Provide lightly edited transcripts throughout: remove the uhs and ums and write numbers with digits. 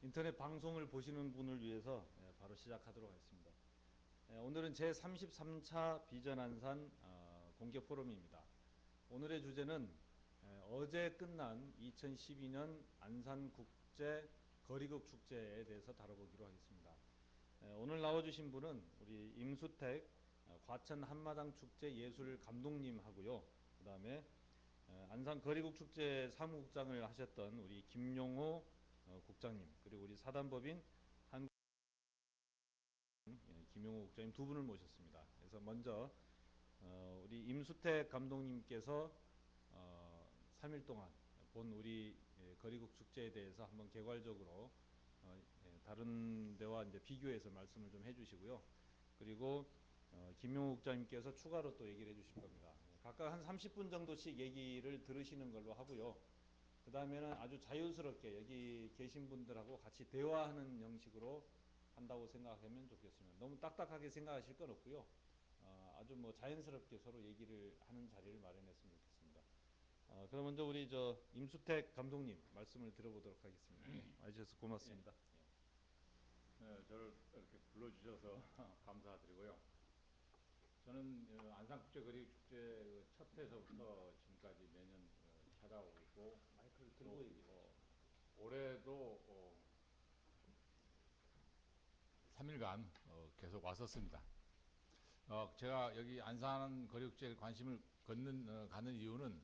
인터넷 방송을 보시는 분을 위해서 바로 시작하도록 하겠습니다. 오늘은 제33차 비전안산 공개 포럼입니다. 오늘의 주제는 어제 끝난 2012년 안산국제 거리국 축제에 대해서 다뤄보기로 하겠습니다. 오늘 나와주신 분은 우리 임수택 과천 한마당 축제 예술 감독님하고요. 그 다음에 안산 거리국 축제 사무국장을 하셨던 우리 김용호 국장님, 그리고 우리 사단법인 김용호 국장님 두 분을 모셨습니다. 그래서 먼저 우리 임수택 감독님께서 3일 동안 본 우리 거리국 축제에 대해서 한번 개괄적으로 다른 데와 이제 비교해서 말씀을 좀 해주시고요. 그리고 김용호 국장님께서 추가로 또 얘기를 해주실 겁니다. 각각 한 30분 정도씩 얘기를 들으시는 걸로 하고요. 그 다음에는 아주 자연스럽게 여기 계신 분들하고 같이 대화하는 형식으로 한다고 생각하면 좋겠습니다. 너무 딱딱하게 생각하실 건 없고요. 아주 뭐 자연스럽게 서로 얘기를 하는 자리를 마련했으면 좋겠습니다. 그럼 먼저 우리 저 임수택 감독님 말씀을 들어보도록 하겠습니다. 와주셔서 고맙습니다. 네, 저를 이렇게 불러주셔서 감사드리고요. 저는 안산국제거리축제 첫 해서부터 지금까지 매년 찾아오고 있고, 마이크를 들고 얘기해 주시죠. 올해도 3일간 계속 왔었습니다. 제가 여기 안산 거리축제에 관심을 갖는 이유는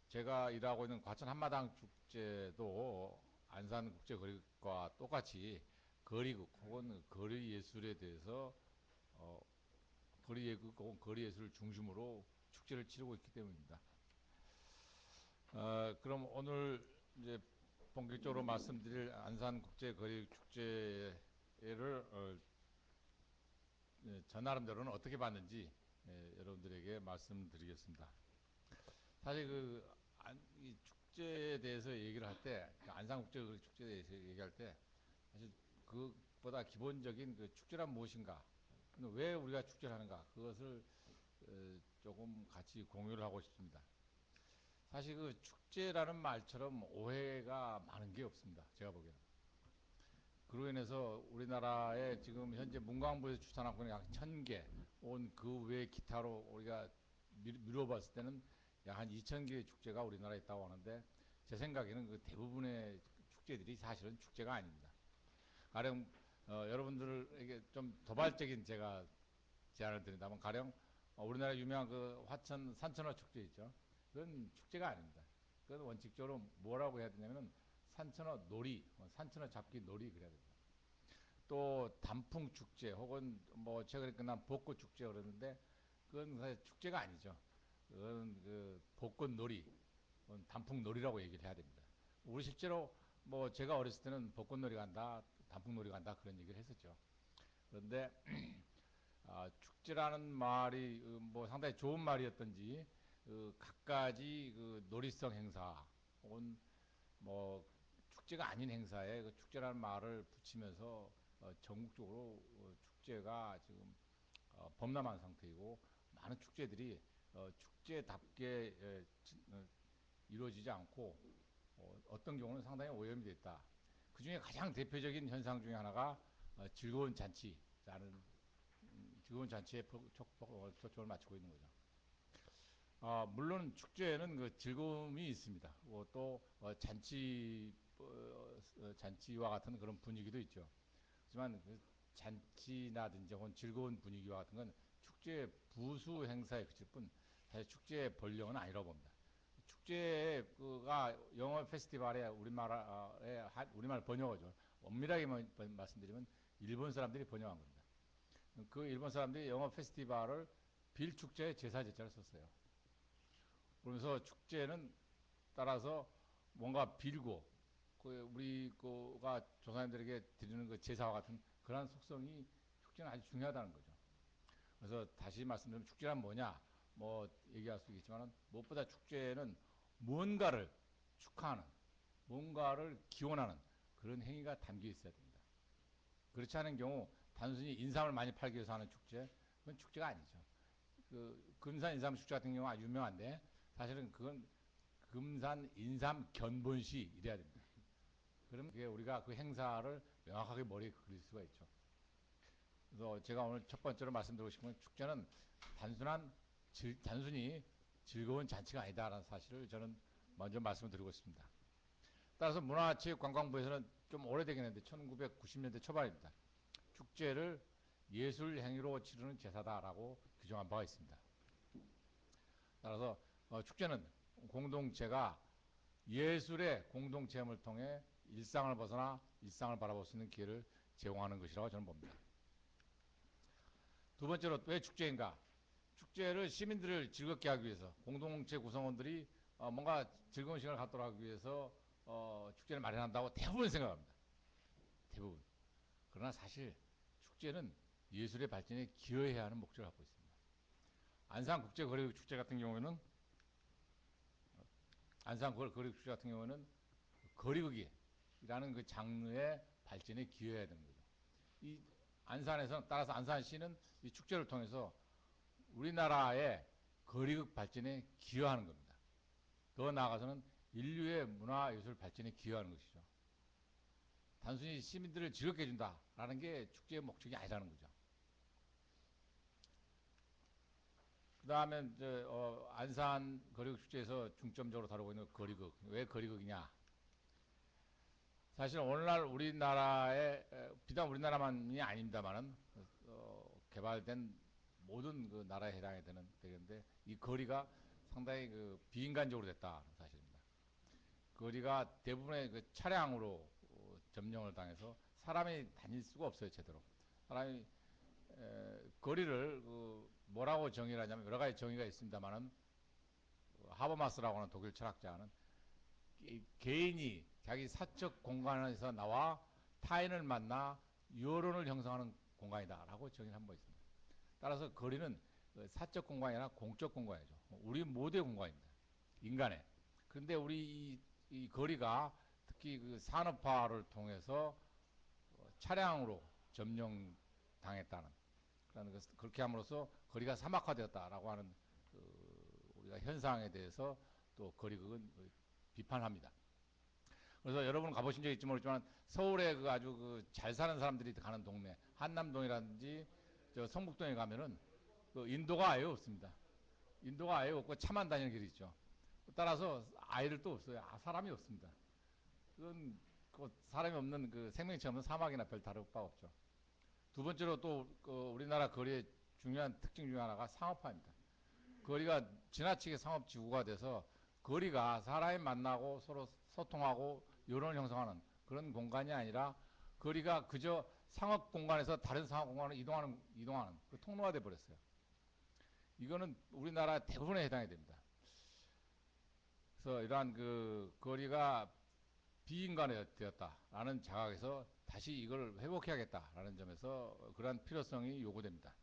제가 일하고 있는 과천 한마당 축제도 안산국제거리국과 똑같이 거리국 혹은 거리 예술에 대해서 거리 예국 혹은 거리 예술을 중심으로 축제를 치르고 있기 때문입니다. 그럼 오늘 이제 본격적으로 말씀드릴 안산국제거리축제를 저 나름대로는 어떻게 봤는지 여러분들에게 말씀드리겠습니다. 사실 이 축제에 대해서 얘기를 할 때, 안산국제거리축제에 대해서 얘기할 때, 사실 그것보다 기본적인 그 축제란 무엇인가, 왜 우리가 축제를 하는가, 그것을 조금 같이 공유를 하고 싶습니다. 사실 그 축제라는 말처럼 오해가 많은 게 없습니다. 제가 보기에는. 그로 인해서 우리나라에 지금 현재 문광부에서 추산하고 있는 약 1000개, 온 그 외 기타로 우리가 미뤄봤을 때는 약 한 2000개의 축제가 우리나라에 있다고 하는데, 제 생각에는 그 대부분의 축제들이 사실은 축제가 아닙니다. 가령 여러분들에게 좀 도발적인 제가 제안을 드린다면, 가령 우리나라 유명한 그 화천 산천어 축제 있죠. 그건 축제가 아닙니다. 그건 원칙적으로 뭐라고 해야 되냐면은 산천어 놀이, 산천어 잡기 놀이 그래야 됩니다. 또 단풍 축제 혹은 뭐 최근에 끝난 벚꽃 축제 그러는데, 그건 사실 축제가 아니죠. 그건 그 벚꽃 놀이, 단풍 놀이라고 얘기를 해야 됩니다. 우리 실제로 뭐 제가 어렸을 때는 벚꽃 놀이 간다, 단풍 놀이 간다 그런 얘기를 했었죠. 그런데 축제라는 말이 뭐 상당히 좋은 말이었던지, 갖가지 놀이성 행사 혹은 뭐 축제가 아닌 행사에 그 축제라는 말을 붙이면서 전국적으로 축제가 지금 범람한 상태이고, 많은 축제들이 축제답게 이루어지지 않고 어떤 경우는 상당히 오염이 됐다. 그 중에 가장 대표적인 현상 중에 하나가 즐거운 잔치라는 즐거운 잔치에 초점을 맞추고 있는 거죠. 물론 축제에는 그 즐거움이 있습니다. 또 잔치와 같은 그런 분위기도 있죠. 하지만 그 잔치나든지 혹은 즐거운 분위기와 같은 건 축제의 부수 행사에 그칠 뿐, 사실 축제의 본령은 아니라고 봅니다. 축제가 영어 페스티벌에 우리말 번역어죠. 엄밀하게 말씀드리면 일본 사람들이 번역한 겁니다. 그 일본 사람들이 영어 페스티벌을 빌축제의 제사제자를 썼어요. 그러면서 축제는 따라서 뭔가 빌고 우리 거가 조상님들에게 드리는 그 제사와 같은 그러한 속성이 축제는 아주 중요하다는 거죠. 그래서 다시 말씀드리면 축제란 뭐냐 뭐 얘기할 수 있겠지만, 무엇보다 축제는 무언가를 축하하는, 뭔가를 기원하는 그런 행위가 담겨 있어야 됩니다. 그렇지 않은 경우 단순히 인삼을 많이 팔기 위해서 하는 축제, 그건 축제가 아니죠. 금산 인삼 축제 같은 경우가 아주 유명한데, 사실은 그건 금산 인삼 견본시 이래야 됩니다. 그럼 그게 우리가 그 행사를 명확하게 머리에 그릴 수가 있죠. 그래서 제가 오늘 첫 번째로 말씀드리고 싶은 건 축제는 단순히 즐거운 잔치가 아니다라는 사실을 저는 먼저 말씀을 드리고 싶습니다. 따라서 문화체육관광부에서는 좀 오래되긴 했는데 1990년대 초반입니다. 축제를 예술 행위로 치르는 제사다라고 규정한 바가 있습니다. 따라서 축제는 공동체가 예술의 공동체험을 통해 일상을 벗어나 일상을 바라볼 수 있는 기회를 제공하는 것이라고 저는 봅니다. 두 번째로 왜 축제인가? 축제를 시민들을 즐겁게 하기 위해서 공동체 구성원들이 뭔가 즐거운 시간을 갖도록 하기 위해서 축제를 마련한다고 대부분 생각합니다. 대부분. 그러나 사실 축제는 예술의 발전에 기여해야 하는 목적을 갖고 있습니다. 안산국제거리축제 같은 경우에는 안산거리축제 같은 경우에는 거리극이라는 그 장르의 발전에 기여해야 되는 거죠. 이 안산에서 따라서 안산시는 이 축제를 통해서 우리나라의 거리극 발전에 기여하는 겁니다. 더 나아가서는 인류의 문화예술 발전에 기여하는 것이죠. 단순히 시민들을 즐겁게 해준다라는 게 축제의 목적이 아니라는 거죠. 그 다음에 안산 거리극 축제에서 중점적으로 다루고 있는 거리극. 왜 거리극이냐? 사실 오늘날 우리나라의 비단 우리나라만이 아닙니다만은 개발된 모든 그 나라에 해당이 되는데 이 거리가 상당히 그 비인간적으로 됐다는 사실입니다. 거리가 대부분의 그 차량으로 점령을 당해서 사람이 다닐 수가 없어요 제대로. 사람이 거리를 뭐라고 정의를 하냐면 여러 가지 정의가 있습니다만은 하버마스라고 하는 독일 철학자는 개인이 자기 사적 공간에서 나와 타인을 만나 여론을 형성하는 공간이다라고 정의를 한 바 있습니다. 따라서 거리는 사적 공간이 아니라 공적 공간이죠. 우리 모두의 공간입니다. 인간의. 그런데 우리 이 거리가 특히 그 산업화를 통해서 차량으로 점령당했다는 그렇게 함으로써 거리가 사막화되었다라고 하는 우리가 현상에 대해서 또 거리극은 비판합니다. 그래서 여러분 가보신 적 있지 모르지만 서울에 그 아주 잘 사는 사람들이 가는 동네 한남동이라든지 저 성북동에 가면은 그 인도가 아예 없습니다. 인도가 아예 없고 차만 다니는 길이 있죠. 따라서 아이들도 없어요. 사람이 없습니다. 그건 그 사람이 없는 그 생명체 없는 사막이나 별 다를 바 없죠. 두 번째로 또그 우리나라 거리의 중요한 특징 중 하나가 상업화입니다. 거리가 지나치게 상업지구가 돼서 거리가 사람이 만나고 서로 소통하고 여론을 형성하는 그런 공간이 아니라 거리가 그저 상업 공간에서 다른 상업 공간으로 이동하는 그 통로가 돼 버렸어요. 이거는 우리나라 대부분에 해당이 됩니다. 그래서 이러한 그 거리가 비인간이 되었다라는 자각에서 다시 이걸 회복해야겠다라는 점에서 그러한 필요성이 요구됩니다.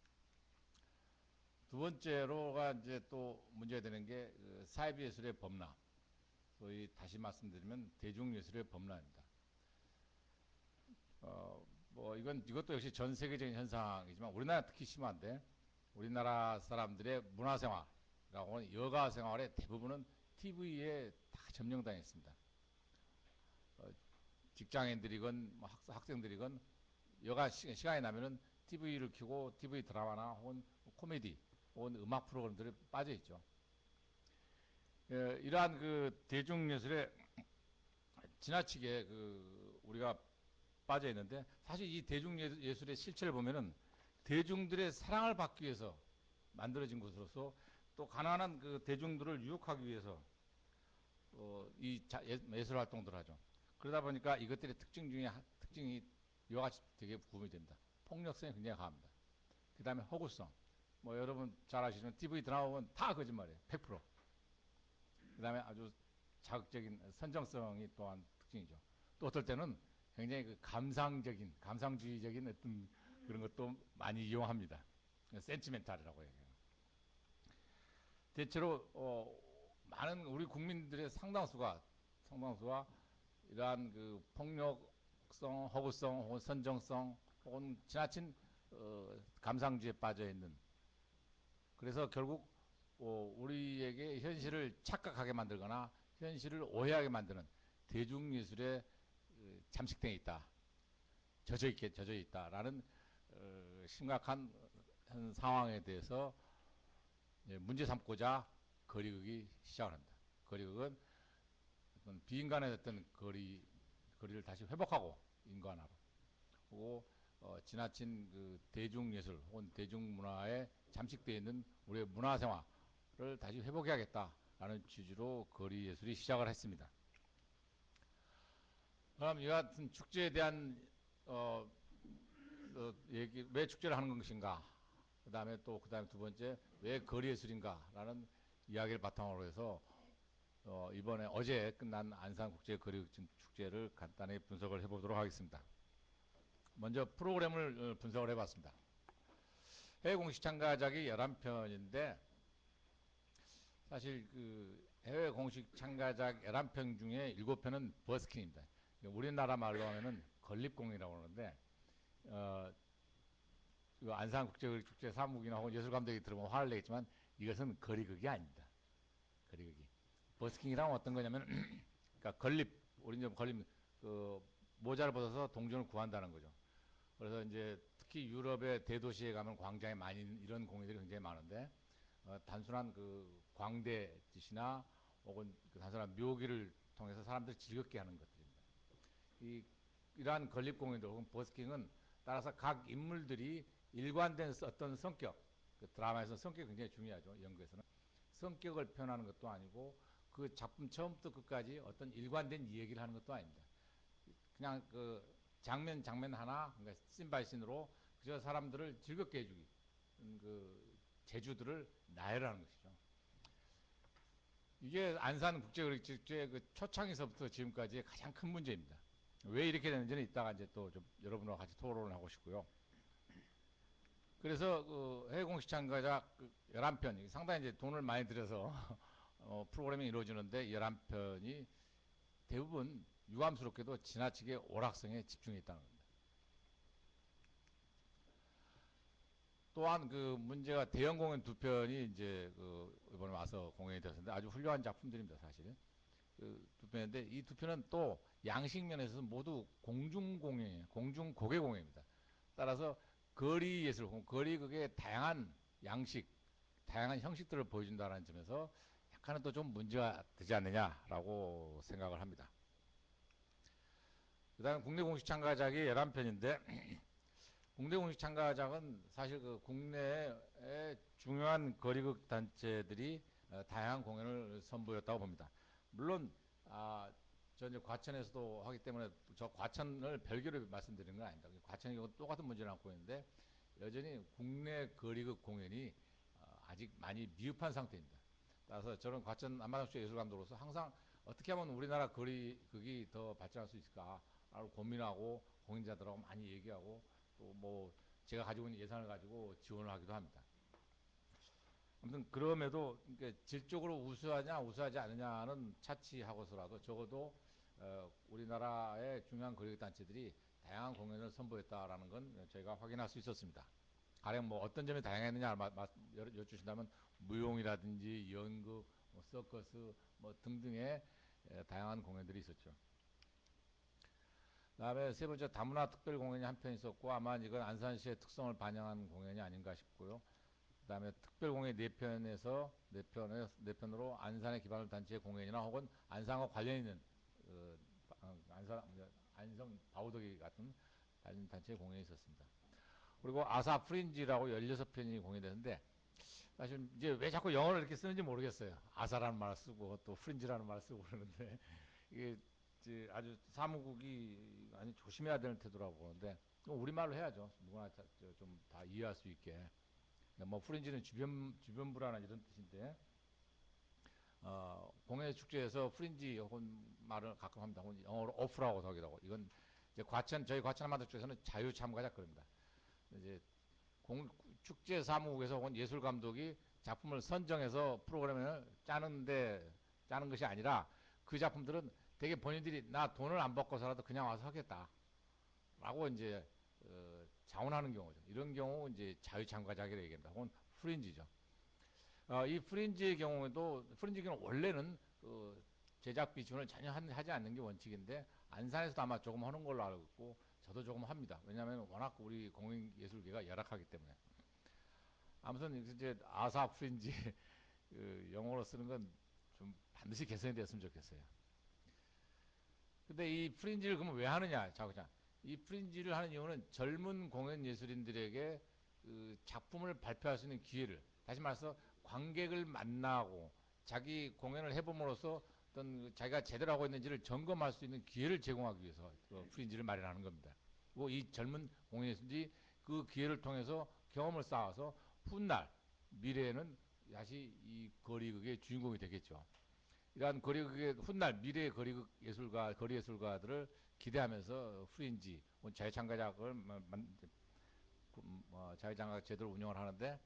두 번째로가 이제 또 문제가 되는 게 사회예술의 범람. 소위 다시 말씀드리면 대중예술의 범람입니다. 뭐 이것도 역시 전 세계적인 현상이지만 우리나라 특히 심한데 우리나라 사람들의 문화생활이라고 하는 여가 생활의 대부분은 TV에 다 점령당했습니다. 직장인들이건 뭐 학생들이건 여가 시간이 나면은 TV를 켜고 TV 드라마나 혹은 코미디 혹은 음악 프로그램들에 빠져 있죠. 이러한 그 대중예술에 지나치게 우리가 빠져 있는데 사실 이 대중예술의 실체를 보면은 대중들의 사랑을 받기 위해서 만들어진 것으로서 또 가난한 그 대중들을 유혹하기 위해서 예술 활동들을 하죠. 그러다 보니까 이것들의 특징이 이와 같이 되게 구분이 됩니다. 폭력성이 굉장히 강합니다. 그 다음에 허구성. 뭐 여러분 잘 아시는 TV 드라마 보면 다 거짓말이에요. 100%. 그 다음에 아주 자극적인 선정성이 또한 특징이죠. 또 어떨 때는 굉장히 감상주의적인 어떤 그런 것도 많이 이용합니다. 센치멘탈이라고 얘기해요. 대체로 많은 우리 국민들의 상당수가 이러한 그 폭력성, 허구성, 혹은 선정성, 혹은 지나친 감상주의에 빠져 있는. 그래서 결국 우리에게 현실을 착각하게 만들거나 현실을 오해하게 만드는 대중예술의 잠식돼 있다, 젖어 있다라는 심각한 상황에 대해서 문제 삼고자 거리극이 시작을 합니다. 거리극은 어떤 비인간의 어떤 거리를 다시 회복하고 인간화로, 그리고 지나친 그 대중예술 혹은 대중문화에 잠식되어 있는 우리의 문화생활을 다시 회복해야겠다라는 취지로 거리 예술이 시작을 했습니다. 그럼 이 같은 축제에 대한 어, 얘기, 왜 축제를 하는 것인가? 그다음에 두 번째, 왜 거리 예술인가라는 이야기를 바탕으로 해서 이번에 어제 끝난 안산국제 거리축제를 간단히 분석을 해보도록 하겠습니다. 먼저 프로그램을 분석을 해봤습니다. 해외 공식 참가작이 11편인데 사실 그 해외 공식 참가작 11편 중에 7편은 버스킹입니다. 우리나라 말로 하면은 건립공이라고 하는데 안산국제거리축제 사무국이나 혹은 예술감독이 들으면 화를 내겠지만 이것은 거리극이 아닙니다. 거리극이. 버스킹이란 어떤 거냐면 그러니까 우리 이제 건립, 그 모자를 벗어서 동전을 구한다는 거죠. 그래서 이제 특히 유럽의 대도시에 가면 광장에 많이 이런 공연들이 굉장히 많은데 단순한 그 광대 짓이나 혹은 그 단순한 묘기를 통해서 사람들을 즐겁게 하는 것들입니다. 이러한 건립 공연들 혹은 버스킹은 따라서 각 인물들이 일관된 어떤 성격, 그 드라마에서 성격이 굉장히 중요하죠. 연극에서는 성격을 표현하는 것도 아니고 그 작품 처음부터 끝까지 어떤 일관된 이야기를 하는 것도 아닙니다. 그냥 그 장면 하나, 그러니까 씬 바이 씬으로 그저 사람들을 즐겁게 해주기, 그 제주들을 나열하는 것이죠. 이게 안산국제거리축제 그 초창에서부터 지금까지의 가장 큰 문제입니다. 왜 이렇게 되는지는 이따가 이제 또 좀 여러분과 같이 토론을 하고 싶고요. 그래서 그 해외 공식 참가자 11편, 상당히 이제 돈을 많이 들여서 프로그램이 이루어지는데 11편이 대부분 유감스럽게도 지나치게 오락성에 집중해 있다는 겁니다. 또한 그 문제가 대형 공연 2편이 이제 그 이번에 와서 공연이 되었는데 아주 훌륭한 작품들입니다, 사실. 그 2편인데 이 2편은 또 양식 면에서 모두 공중 공연이에요. 공중 고개 공연입니다. 따라서 거리 예술, 거리극의 다양한 양식, 다양한 형식들을 보여준다는 점에서 약간은 또 좀 문제가 되지 않느냐라고 생각을 합니다. 그 다음 국내 공식 참가작이 11편인데 국내 공식 참가작은 사실 그 국내의 중요한 거리극 단체들이 다양한 공연을 선보였다고 봅니다. 물론 저 이제 과천에서도 하기 때문에 저 과천을 별개로 말씀드리는 건 아닙니다. 과천이 똑같은 문제를 안고 있는데 여전히 국내 거리극 공연이 아직 많이 미흡한 상태입니다. 따라서 저는 과천 안마당축제 예술감독으로서 항상 어떻게 하면 우리나라 거리극이 더 발전할 수 있을까를 고민하고 공연자들하고 많이 얘기하고 또 뭐 제가 가지고 있는 예산을 가지고 지원을 하기도 합니다. 아무튼 그럼에도 질적으로 우수하냐 우수하지 않느냐는 차치하고서라도 적어도 우리나라의 중요한 거리극 단체들이 다양한 공연을 선보였다라는 건 저희가 확인할 수 있었습니다. 가령 뭐 어떤 점이 다양했느냐 여쭈신다면 무용이라든지 연극, 뭐 서커스 뭐 등등의 다양한 공연들이 있었죠. 그다음에 세 번째 다문화 특별 공연이 한 편 있었고 아마 이건 안산시의 특성을 반영한 공연이 아닌가 싶고요. 그다음에 특별 공연 네 편으로 안산에 기반을 단 지의 공연이나 혹은 안산과 관련 있는 안성 바우더기 같은 다른 단체의 공연이 있었습니다. 그리고 아사 프린지라고 16편이 공연되는데 사실 이제 왜 자꾸 영어를 이렇게 쓰는지 모르겠어요. 아사라는 말을 쓰고 또 프린지라는 말을 쓰고 그러는데 이게 아주 사무국이 아니 조심해야 되는 태도라고 보는데 우리말로 해야죠. 누구나 좀 다 이해할 수 있게. 뭐 프린지는 주변 불안한 이런 뜻인데 공예 축제에서 프린지 혹은 말을 가끔 합니다. 혹은 영어로 오프라고 하기도 하고 이건 이제 저희 과천 한마당 축제에서는 자유 참가자 그럽니다. 이제 축제 사무국에서 혹은 예술 감독이 작품을 선정해서 프로그램을 짜는 것이 아니라 그 작품들은 되게 본인들이 나 돈을 안 받고서라도 그냥 와서 하겠다. 라고 이제 자원하는 경우죠. 이런 경우 이제 자유 참가자기를 얘기합니다. 혹은 프린지죠. 이 프린지의 경우에도 프린지 경우는 원래는 제작비 지원을 전혀 하지 않는 게 원칙인데 안산에서도 아마 조금 하는 걸로 알고 있고 저도 조금 합니다. 왜냐하면 워낙 우리 공연예술계가 열악하기 때문에. 아무튼 이제 아사 프린지 그 영어로 쓰는 건 좀 반드시 개선이 됐으면 좋겠어요. 근데 이 프린지를 그러면 왜 하느냐? 자꾸자. 이 프린지를 하는 이유는 젊은 공연 예술인들에게 그 작품을 발표할 수 있는 기회를, 다시 말해서 관객을 만나고 자기 공연을 해봄으로써 어떤 자기가 제대로 하고 있는지를 점검할 수 있는 기회를 제공하기 위해서 그 프린지를 마련하는 겁니다. 그리고 이 젊은 공연 예술인들이 그 기회를 통해서 경험을 쌓아서 훗날 미래에는 다시 이 거리극의 주인공이 되겠죠. 이러한 거리극의 훗날 미래의 거리극 예술가, 거리 예술가들을 기대하면서 프린지 자유창가작을 자유창가작 제도를 운영을 하는데,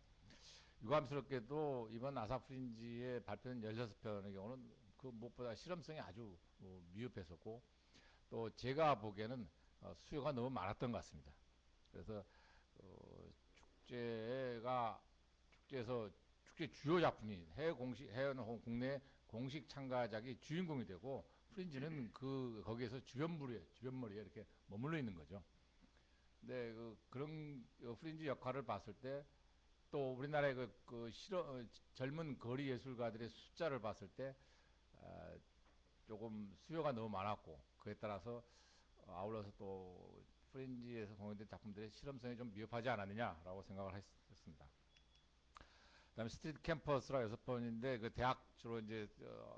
유감스럽게도 이번 아사 프린지의 발표된 16편의 경우는 그 무엇보다 실험성이 아주 미흡했었고, 또 제가 보기에는 수요가 너무 많았던 것 같습니다. 그래서 축제가 축제에서 축제 주요 작품이 해외 공식 해외 국내 공식 참가작이 주인공이 되고 프린지는 그 거기에서 주변머리에 이렇게 머물러 있는 거죠. 근데 그런 프린지 역할을 봤을 때 또 우리나라의 젊은 거리 예술가들의 숫자를 봤을 때 아, 조금 수요가 너무 많았고 그에 따라서 아울러서 또 프린지에서 공연된 작품들의 실험성이 좀 미흡하지 않았느냐라고 생각을 했습니다. 그다음에 스트리트 캠퍼스라 6번인데 그 대학 주로 이제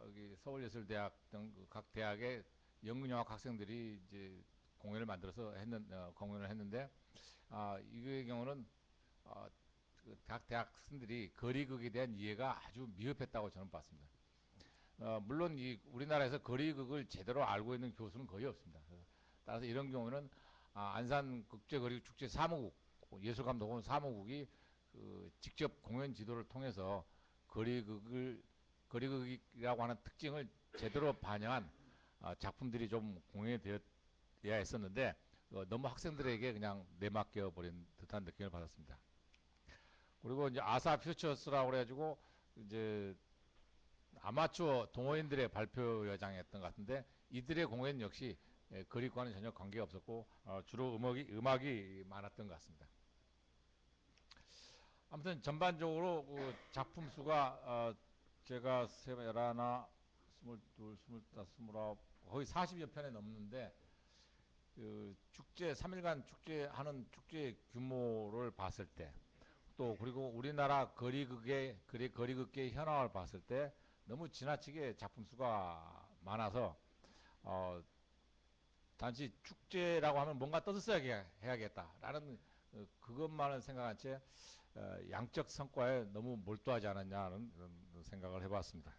여기 서울예술대학 등 각 대학의 연극영화 학생들이 이제 공연을 만들어서 공연을 했는데 이거의 경우는 어, 각 대학 학생들이 거리극에 대한 이해가 아주 미흡했다고 저는 봤습니다. 물론 이 우리나라에서 거리극을 제대로 알고 있는 교수는 거의 없습니다. 따라서 이런 경우는 안산 국제거리축제 사무국 예술감독원 사무국이 직접 공연 지도를 통해서 거리극을 거리극이라고 하는 특징을 제대로 반영한 작품들이 좀 공연이 되어야 했었는데 너무 학생들에게 그냥 내맡겨 버린 듯한 느낌을 받았습니다. 그리고 이제 아사 퓨처스라고 그래가지고 이제 아마추어 동호인들의 발표 여장이었던 것 같은데 이들의 공연 역시 거리과는 전혀 관계가 없었고 주로 음악이 많았던 것 같습니다. 아무튼 전반적으로 그 작품 수가 제가 열하나, 스물둘, 스물다섯, 스물아홉 거의 40여 편에 넘는데 그 축제 3일간 축제하는 축제 규모를 봤을 때 또 그리고 우리나라 거리극계 현황을 봤을 때 너무 지나치게 작품 수가 많아서 어, 단지 축제라고 하면 뭔가 떠들어야 해야겠다라는 그것만을 생각한 채 양적 성과에 너무 몰두하지 않았냐는 생각을 해봤습니다.